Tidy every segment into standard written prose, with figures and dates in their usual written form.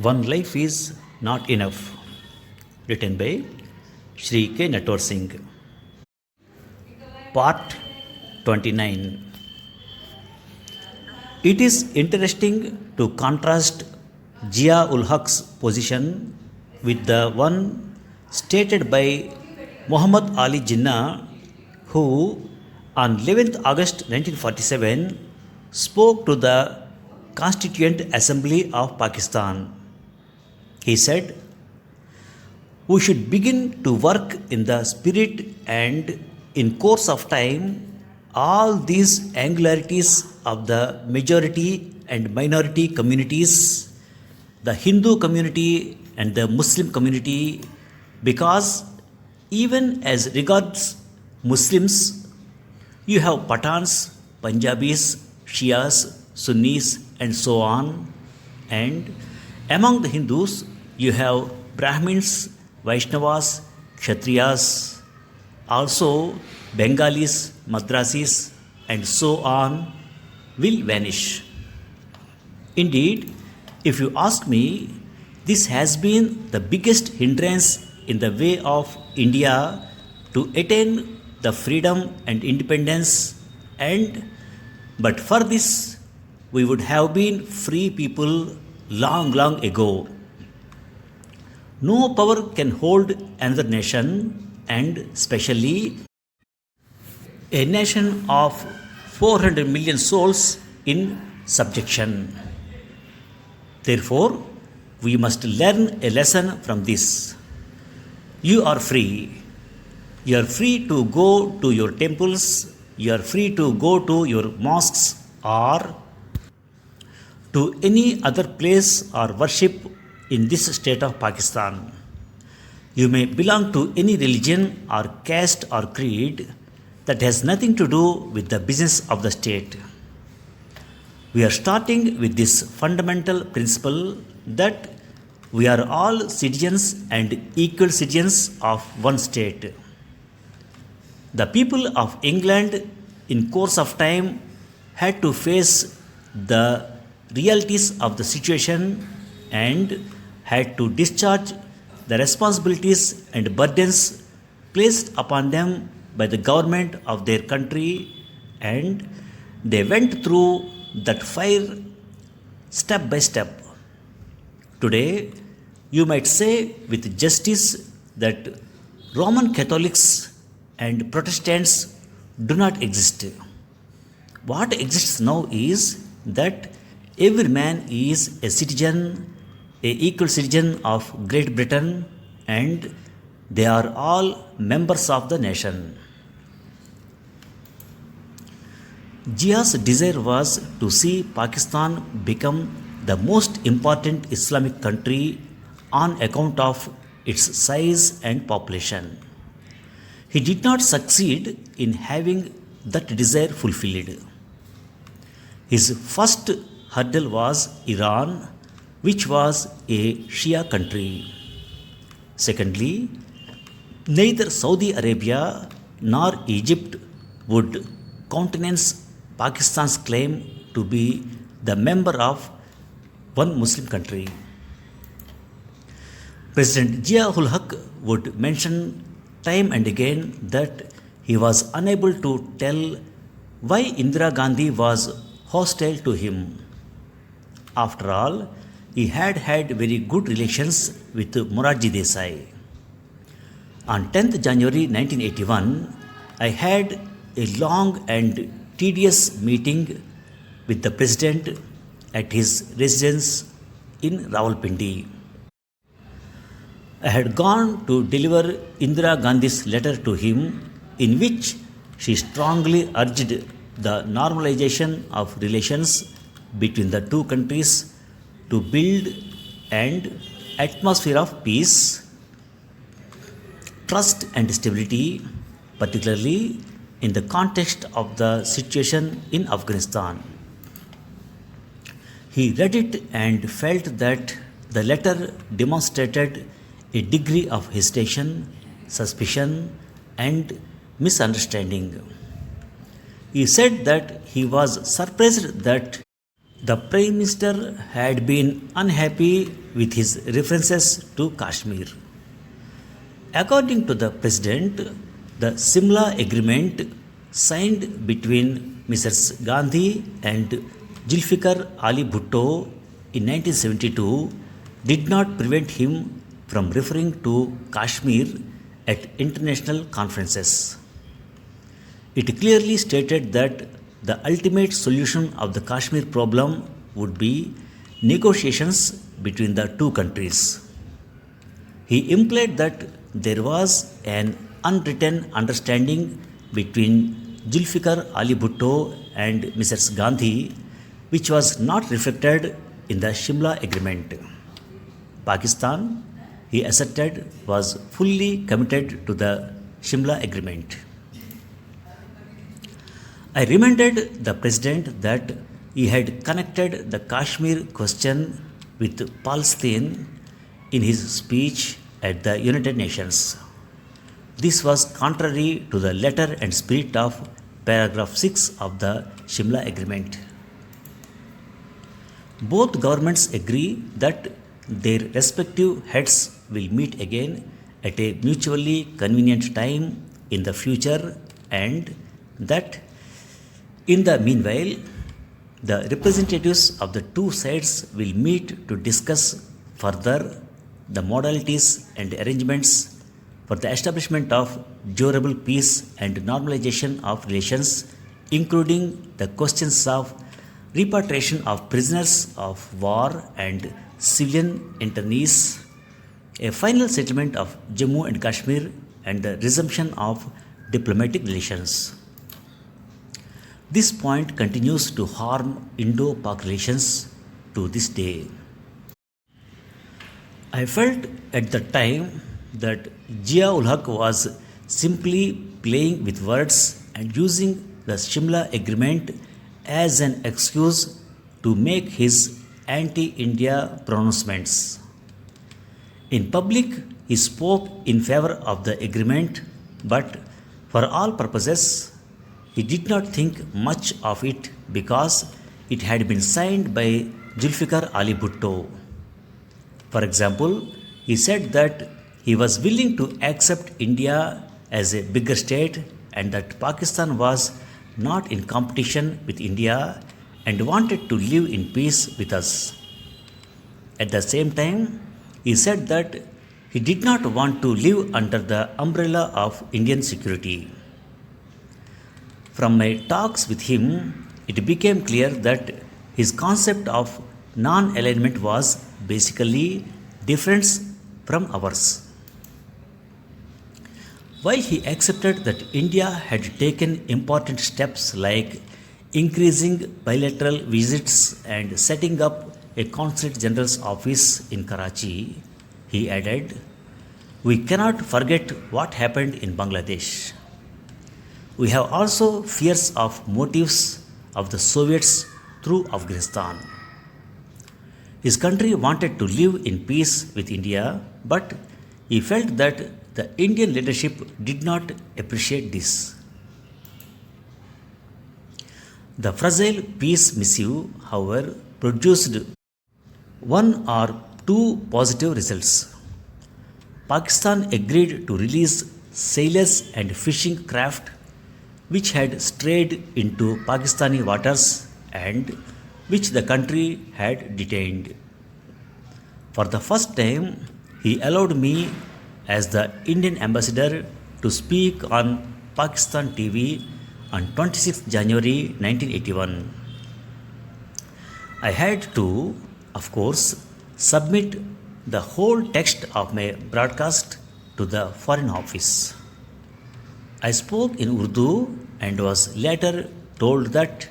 One life is not enough. Written by Shri K. Nator Singh. Part 29. It is interesting to contrast Zia ul Haq's position with the one stated by Muhammad Ali Jinnah, who on 11th August 1947 spoke to the Constituent Assembly of Pakistan. He said, "We should begin to work in the spirit, and in course of time all these angularities of the majority and minority communities, the Hindu community and the Muslim community, because even as regards Muslims, you have Pathans, Punjabis, Shias, Sunnis, and so on, and among the Hindus, you have Brahmins, Vaishnavas, Kshatriyas, also Bengalis, Madrasis, and so on, will vanish. Indeed, if you ask me, this has been the biggest hindrance in the way of India to attain the freedom and independence, and but for this, we would have been free people long, long ago. No power can hold another nation, and especially a nation of 400 million souls in subjection. Therefore, we must learn a lesson from this. You are free. You are free to go to your temples, you are free to go to your mosques or to any other place or worship in this state of Pakistan. You may belong to any religion or caste or creed, that has nothing to do with the business of the state. We are starting with this fundamental principle that we are all citizens and equal citizens of one state. The people of England in course of time had to face the realities of the situation and had to discharge the responsibilities and burdens placed upon them by the government of their country, and they went through that fire step by step. Today, you might say with justice that Roman Catholics and Protestants do not exist. What exists now is that every man is a citizen, a equal citizen of Great Britain, and they are all members of the nation. Zia's desire was to see Pakistan become the most important Islamic country on account of its size and population. He did not succeed in having that desire fulfilled. His first hurdle was Iran, which was a Shia country. Secondly, neither Saudi Arabia nor Egypt would countenance Pakistan's claim to be the member of one Muslim country. President Zia ul Haq would mention time and again that he was unable to tell why Indira Gandhi was hostile to him. After all, he had had very good relations with Morarji Desai. On 10th January 1981, I had a long and tedious meeting with the president at his residence in Rawalpindi. I had gone to deliver Indira Gandhi's letter to him, in which she strongly urged the normalization of relations between the two countries to build an atmosphere of peace, trust, and stability, particularly in the context of the situation in Afghanistan. He read it and felt that the letter demonstrated a degree of hesitation, suspicion, and misunderstanding. He said that he was surprised that The Prime Minister had been unhappy with his references to Kashmir. According to the President, the Simla Agreement signed between Mrs. Gandhi and Zulfikar Ali Bhutto in 1972 did not prevent him from referring to Kashmir at international conferences. It clearly stated that the ultimate solution of the Kashmir problem would be negotiations between the two countries. He implied that there was an unwritten understanding between Zulfikar Ali Bhutto and Mrs. Gandhi, which was not reflected in the Shimla Agreement. Pakistan, he asserted, was fully committed to the Shimla Agreement. I reminded the President that he had connected the Kashmir question with Palestine in his speech at the United Nations. This was contrary to the letter and spirit of paragraph 6 of the Shimla Agreement. Both governments agree that their respective heads will meet again at a mutually convenient time in the future, and that in the meanwhile, the representatives of the two sides will meet to discuss further the modalities and arrangements for the establishment of durable peace and normalization of relations, including the questions of repatriation of prisoners of war and civilian internees, a final settlement of Jammu and Kashmir, and the resumption of diplomatic relations. This point continues to harm Indo-Pak relations to this day. I felt at the time that Zia-ul Haq was simply playing with words and using the Shimla Agreement as an excuse to make his anti-India pronouncements. In public, he spoke in favor of the agreement, but for all purposes, he did not think much of it because it had been signed by Zulfikar Ali Bhutto. For example, he said that he was willing to accept India as a bigger state and that Pakistan was not in competition with India and wanted to live in peace with us. At the same time, he said that he did not want to live under the umbrella of Indian security. From my talks with him, it became clear that his concept of non alignment was basically different from ours. While he accepted that India had taken important steps like increasing bilateral visits and setting up a Consulate General's office in Karachi, he added, "We cannot forget what happened in Bangladesh. We have also fears of motives of the Soviets through Afghanistan." His country wanted to live in peace with India, but he felt that the Indian leadership did not appreciate this. The fragile peace missive, however, produced one or two positive results. Pakistan agreed to release sailors and fishing craft which had strayed into Pakistani waters and which the country had detained. For the first time, he allowed me, as the Indian ambassador, to speak on Pakistan TV on 26 January 1981. I had to, of course, submit the whole text of my broadcast to the Foreign Office. I spoke in Urdu and was later told that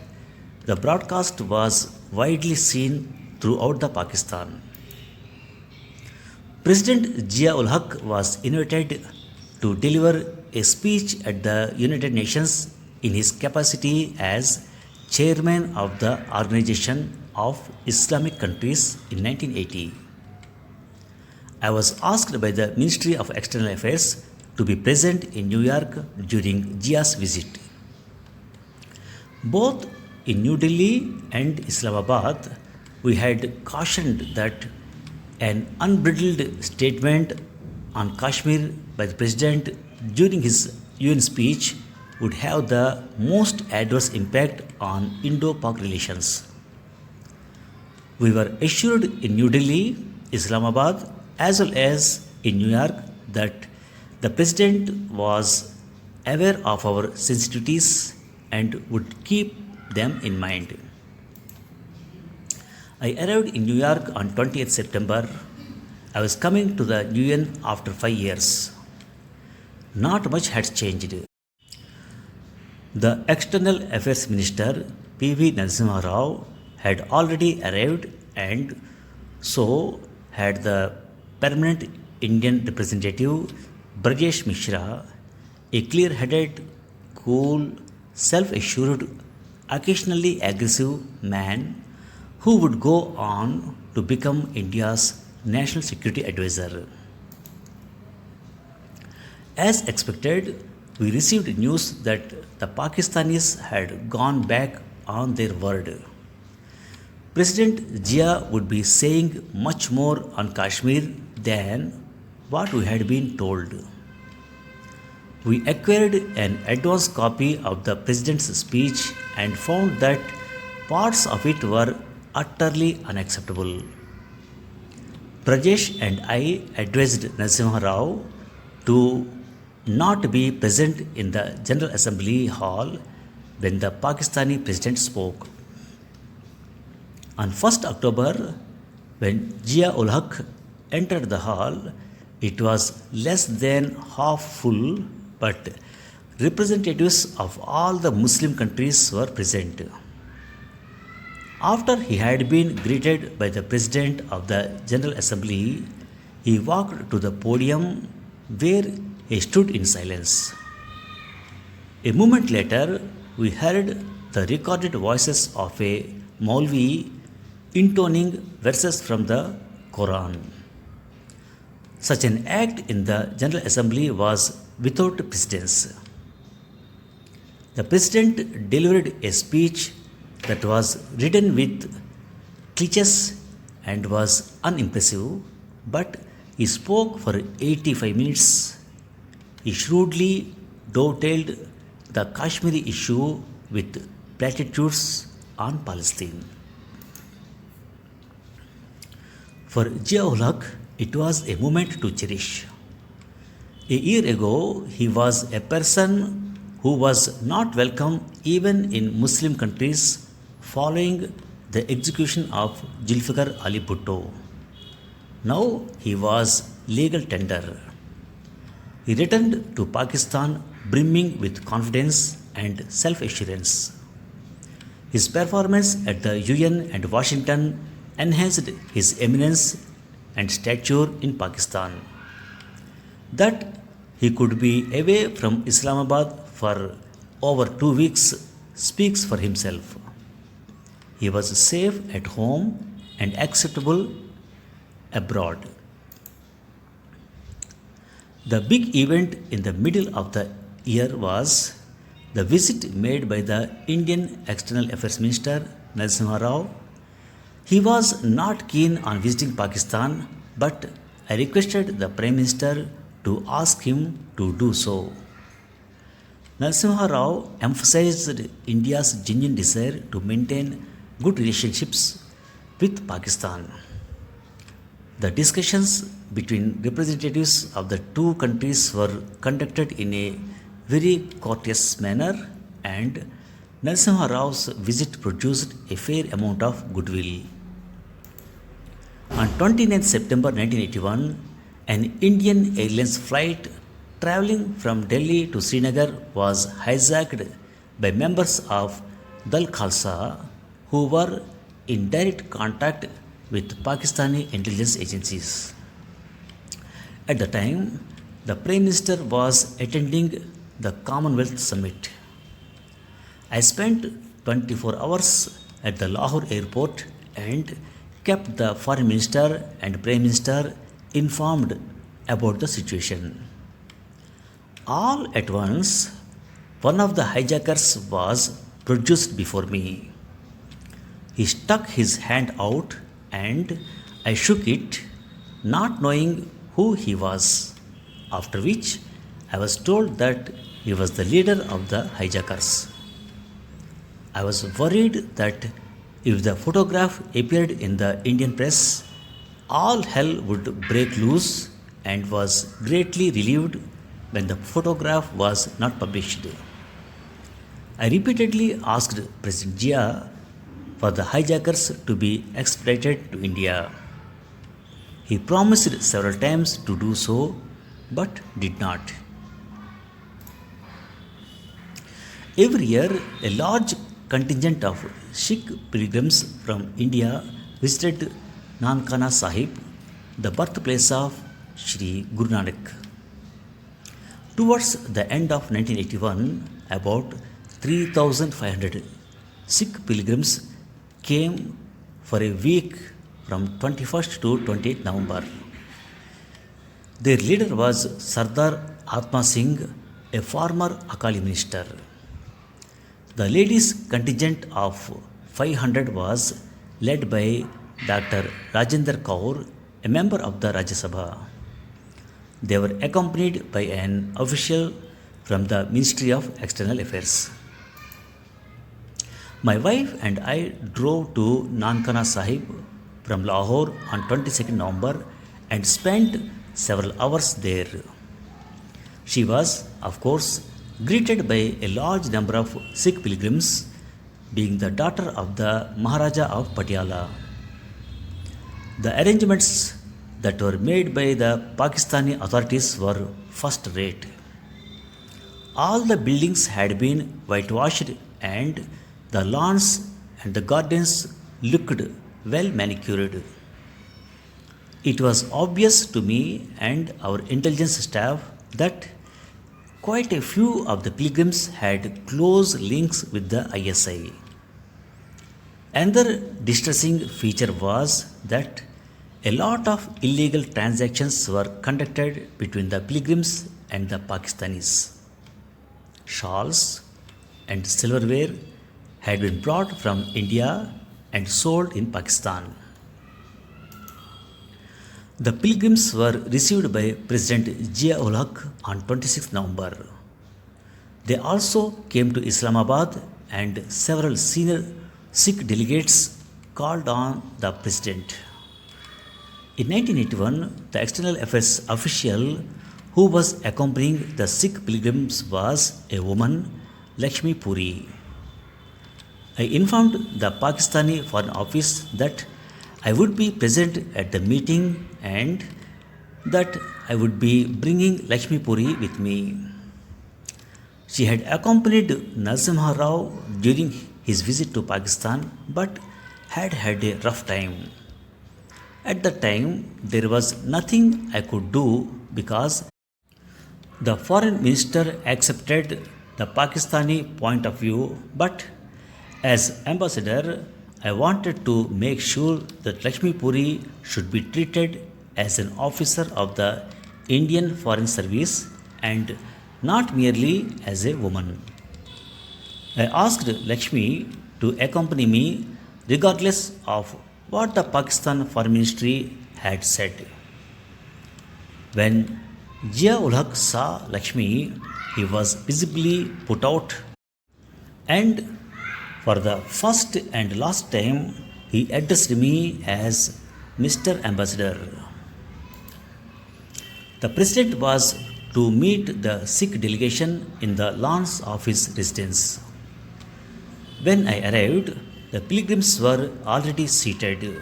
the broadcast was widely seen throughout the Pakistan. President Zia-ul Haq was invited to deliver a speech at the United Nations in his capacity as chairman of the Organization of Islamic Countries in 1980. I was asked by the Ministry of External Affairs to be present in New York during Zia's visit. Both in New Delhi and Islamabad, we had cautioned that an unbridled statement on Kashmir by the President during his UN speech would have the most adverse impact on Indo Pak relations. We were assured in New Delhi, Islamabad, as well as in New York that the President was aware of our sensitivities and would keep them in mind. I arrived in New York on 20th September. I was coming to the UN after 5 years. Not much had changed. The External Affairs Minister P.V. Narasimha Rao had already arrived, and so had the permanent Indian representative Brajesh Mishra, a clear headed, cool, self assured, occasionally aggressive man who would go on to become India's National Security Advisor. As expected, we received news that the Pakistanis had gone back on their word. President Zia would be saying much more on Kashmir than what we had been told. We acquired an advance copy of the President's speech and found that parts of it were utterly unacceptable. Brajesh and I advised Narasimha Rao to not be present in the General Assembly Hall when the Pakistani President spoke. On 1st October, when Zia ul Haq entered the hall, it was less than half full, but representatives of all the Muslim countries were present. After he had been greeted by the President of the General Assembly, he walked to the podium where he stood in silence. A moment later, we heard the recorded voices of a Maulvi intoning verses from the Quran. Such an act in the General Assembly was without precedence. The President delivered a speech that was written with cliches and was unimpressive, but he spoke for 85 minutes. He shrewdly dovetailed the Kashmiri issue with platitudes on Palestine. For Zia ul Haq, it was a moment to cherish. A year ago, he was a person who was not welcome even in Muslim countries following the execution of Zulfikar Ali Bhutto. Now he was legal tender. He returned to Pakistan brimming with confidence and self assurance. His performance at the UN and Washington enhanced his eminence and stature in Pakistan. That he could be away from Islamabad for over 2 weeks speaks for himself. He was safe at home and acceptable abroad. The big event in the middle of the year was the visit made by the Indian External Affairs Minister Narasimha Rao. He was not keen on visiting Pakistan, but I requested the Prime Minister to ask him to do so. Narasimha Rao emphasized India's genuine desire to maintain good relationships with Pakistan. The discussions between representatives of the two countries were conducted in a very courteous manner, and Narasimha Rao's visit produced a fair amount of goodwill. On 29th September 1981, an Indian Airlines flight traveling from Delhi to Srinagar was hijacked by members of Dal Khalsa who were in direct contact with Pakistani intelligence agencies. At the time, the Prime Minister was attending the Commonwealth Summit. I spent 24 hours at the Lahore airport and kept the Foreign Minister and Prime Minister informed about the situation. All at once, one of the hijackers was produced before me. He stuck his hand out and I shook it, not knowing who he was. After which, I was told that he was the leader of the hijackers. I was worried that if the photograph appeared in the Indian press, all hell would break loose and was greatly relieved when the photograph was not published. I repeatedly asked President Jia for the hijackers to be extradited to India. He promised several times to do so but did not. Every year, a large contingent of Sikh pilgrims from India visited Nankana Sahib, the birthplace of Sri Guru Nanak. Towards the end of 1981, about 3,500 Sikh pilgrims came for a week from 21st to 28th November. Their leader was Sardar Atma Singh, a former Akali minister. The ladies' contingent of 500 was led by Dr. Rajendra Kaur, a member of the Rajya Sabha. They were accompanied by an official from the Ministry of External Affairs. My wife and I drove to Nankana Sahib from Lahore on 22nd November and spent several hours there. She was, of course, greeted by a large number of Sikh pilgrims, being the daughter of the Maharaja of Patiala. The arrangements that were made by the Pakistani authorities were first rate. All the buildings had been whitewashed and the lawns and the gardens looked well manicured. It was obvious to me and our intelligence staff that quite a few of the pilgrims had close links with the ISI. Another distressing feature was that a lot of illegal transactions were conducted between the pilgrims and the Pakistanis. Shawls and silverware had been brought from India and sold in Pakistan. The pilgrims were received by President Zia-ul-Haq on 26 November. They also came to Islamabad and several senior Sikh delegates called on the president. In 1981, the External Affairs official who was accompanying the Sikh pilgrims was a woman, Lakshmi Puri. I informed the Pakistani Foreign Office that I would be present at the meeting and that I would be bringing Lakshmi Puri with me. She had accompanied Narasimha Rao during his visit to Pakistan but had had a rough time. At the time, there was nothing I could do because the foreign minister accepted the Pakistani point of view, but as ambassador, I wanted to make sure that Lakshmi Puri should be treated as an officer of the Indian Foreign Service and not merely as a woman. I asked Lakshmi to accompany me regardless of what the Pakistan Foreign Ministry had said. When Zia-ul-Haq saw Lakshmi, he was visibly put out, and for the first and last time, he addressed me as Mr. Ambassador. The president was to meet the Sikh delegation in the lawns of his residence. When I arrived, the pilgrims were already seated.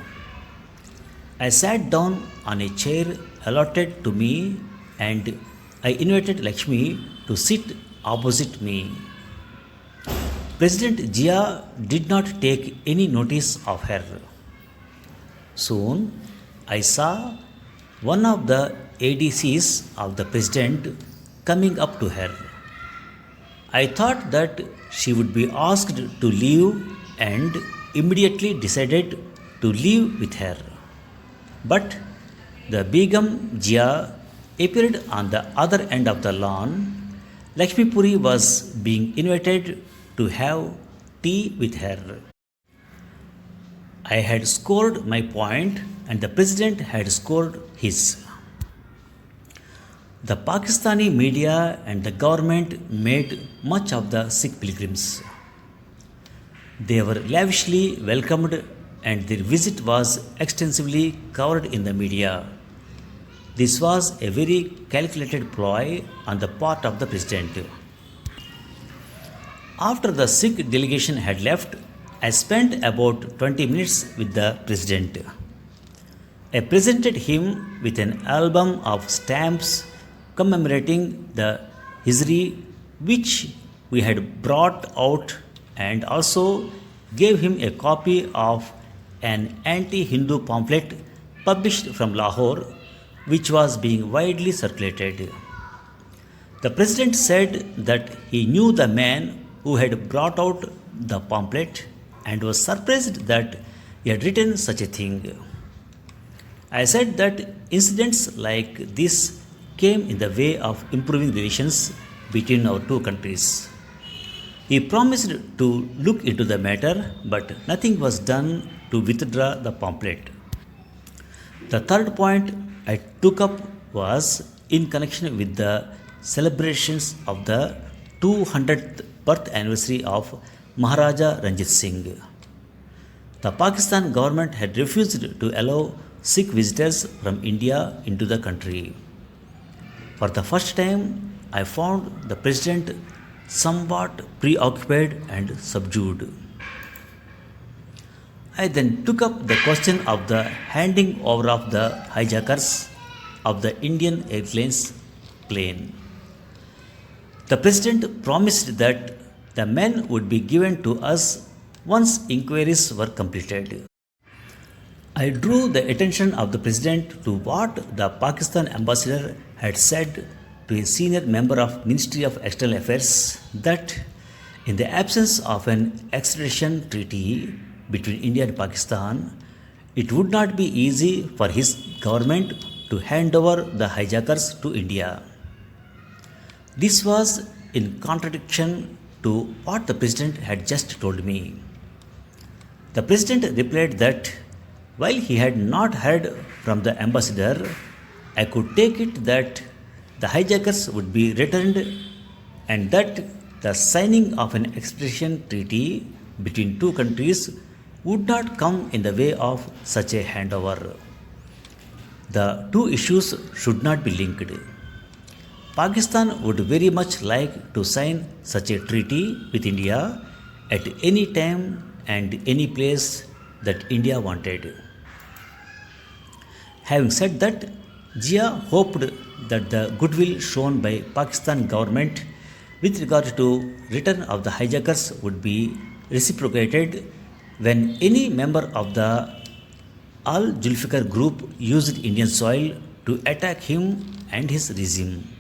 I sat down on a chair allotted to me and I invited Lakshmi to sit opposite me. President Jia did not take any notice of her. Soon, I saw one of the ADCs of the president coming up to her. I thought that she would be asked to leave and immediately decided to leave with her. But the Begum Jia appeared on the other end of the lawn. Lakshmi Puri was being invited to have tea with her. I had scored my point and the president had scored his. The Pakistani media and the government made much of the Sikh pilgrims. They were lavishly welcomed and their visit was extensively covered in the media. This was a very calculated ploy on the part of the president. After the Sikh delegation had left, I spent about 20 minutes with the president. I presented him with an album of stamps commemorating the Hijri which we had brought out and also gave him a copy of an anti Hindu pamphlet published from Lahore which was being widely circulated. The president said that he knew the man who had brought out the pamphlet and was surprised that he had written such a thing. I said that incidents like this came in the way of improving relations between our two countries. He promised to look into the matter, but nothing was done to withdraw the pamphlet. The third point I took up was in connection with the celebrations of the 200th birth anniversary of Maharaja Ranjit Singh. The Pakistan government had refused to allow Sikh visitors from India into the country. For the first time, I found the president somewhat preoccupied and subdued. I then took up the question of the handing over of the hijackers of the Indian Airlines plane. The president promised that the men would be given to us once inquiries were completed. I drew the attention of the president to what the Pakistan ambassador had said to a senior member of Ministry of External Affairs that in the absence of an extradition treaty between India and Pakistan, it would not be easy for his government to hand over the hijackers to India. This was in contradiction to what the president had just told me. The president replied that while he had not heard from the ambassador, I could take it that the hijackers would be returned and that the signing of an extradition treaty between two countries would not come in the way of such a handover. The two issues should not be linked. Pakistan would very much like to sign such a treaty with India at any time and any place that India wanted. Having said that, Jia hoped that the goodwill shown by Pakistan government with regard to return of the hijackers would be reciprocated when any member of the Al Julfikar group used Indian soil to attack him and his regime.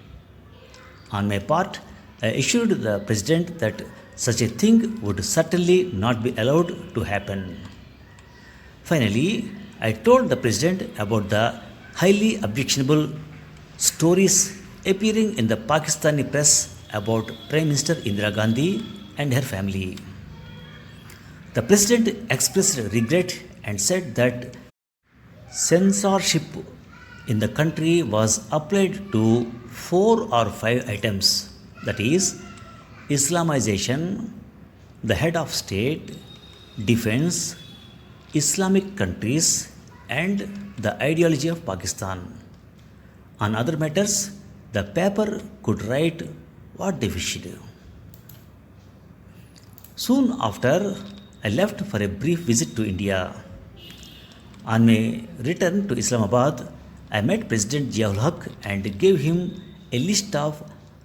On my part, I assured the president that such a thing would certainly not be allowed to happen. Finally, I told the president about the highly objectionable stories appearing in the Pakistani press about Prime Minister Indira Gandhi and her family. The president expressed regret and said that censorship in the country was applied to 4 or 5 items, that is, Islamization, the head of state, defense, Islamic countries, and the ideology of Pakistan. On other matters, the paper could write what they wished. Soon after, I left for a brief visit to India. On my return to Islamabad, I met President Ziaul Haq and gave him a list of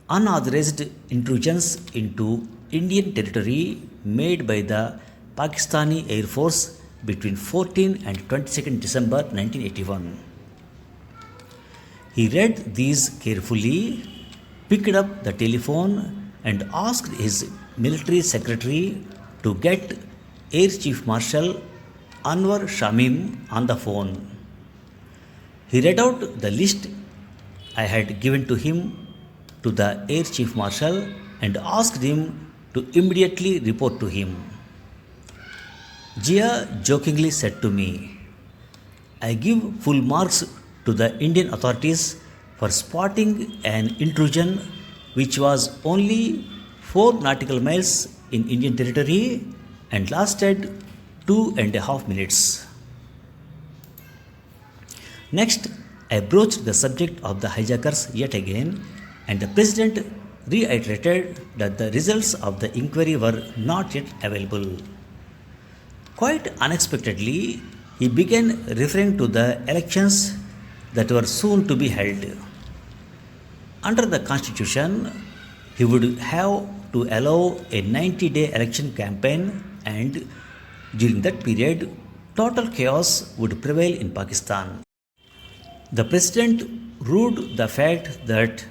unauthorized intrusions into Indian territory made by the Pakistani Air Force between 14 and 22nd December 1981. He read these carefully, picked up the telephone and asked his military secretary to get Air Chief Marshal Anwar Shamim on the phone. He read out the list I had given to him to the Air Chief Marshal and asked him to immediately report to him. Jia jokingly said to me, I give full marks to the Indian authorities for spotting an intrusion which was only 4 nautical miles in Indian territory and lasted 2.5 minutes. Next, I broached the subject of the hijackers yet again, and the President reiterated that the results of the inquiry were not yet available. Quite unexpectedly, he began referring to the elections that were soon to be held. Under the Constitution, he would have to allow a 90-day election campaign, and during that period, total chaos would prevail in Pakistan. The president ruled the fact that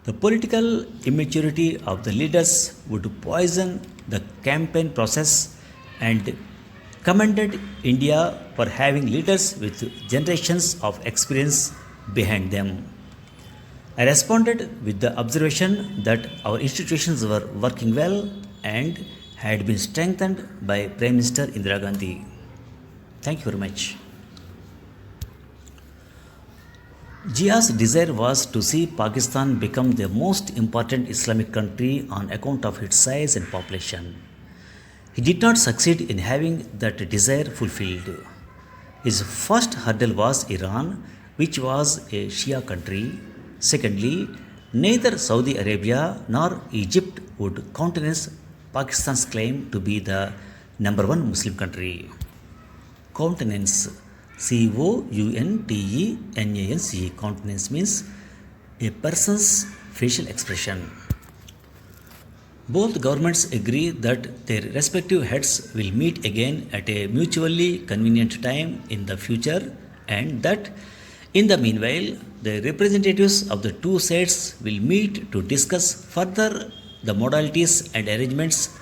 the political immaturity of the leaders would poison the campaign process and commended India for having leaders with generations of experience behind them. I responded with the observation that our institutions were working well and had been strengthened by Prime Minister Indira Gandhi. Thank you very much. Jia's desire was to see Pakistan become the most important Islamic country on account of its size and population. He did not succeed in having that desire fulfilled. His first hurdle was Iran, which was a Shia country. Secondly, neither Saudi Arabia nor Egypt would countenance Pakistan's claim to be the number one Muslim country. Countenance, Countenance. Countenance means a person's facial expression. Both governments agree that their respective heads will meet again at a mutually convenient time in the future, and that in the meanwhile the representatives of the two sides will meet to discuss further the modalities and arrangements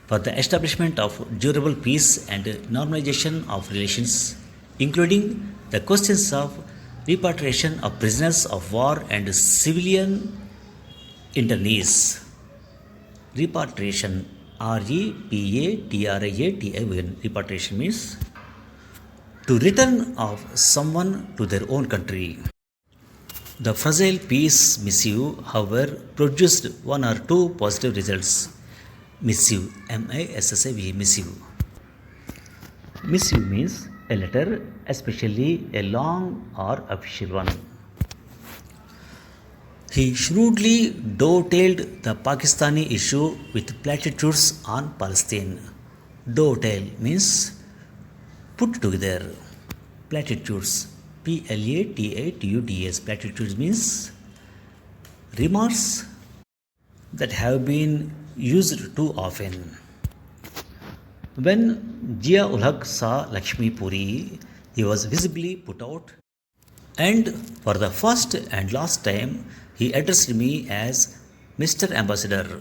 for the establishment of durable peace and normalization of relations, including the questions of repatriation of prisoners of war and civilian internees. Repatriation, Repatriation. Repatriation means to return of someone to their own country. The fragile peace missive, however, produced one or two positive results. Missive, MISSIVE, missive. Missive means a letter, especially a long or official one. He shrewdly dovetailed the Pakistani issue with platitudes on Palestine. Dovetail means put together. Platitudes, Platitudes. Platitudes means remarks that have been used too often. When Jia ul Haq saw Lakshmi Puri, he was visibly put out, and for the first and last time he addressed me as Mr. Ambassador.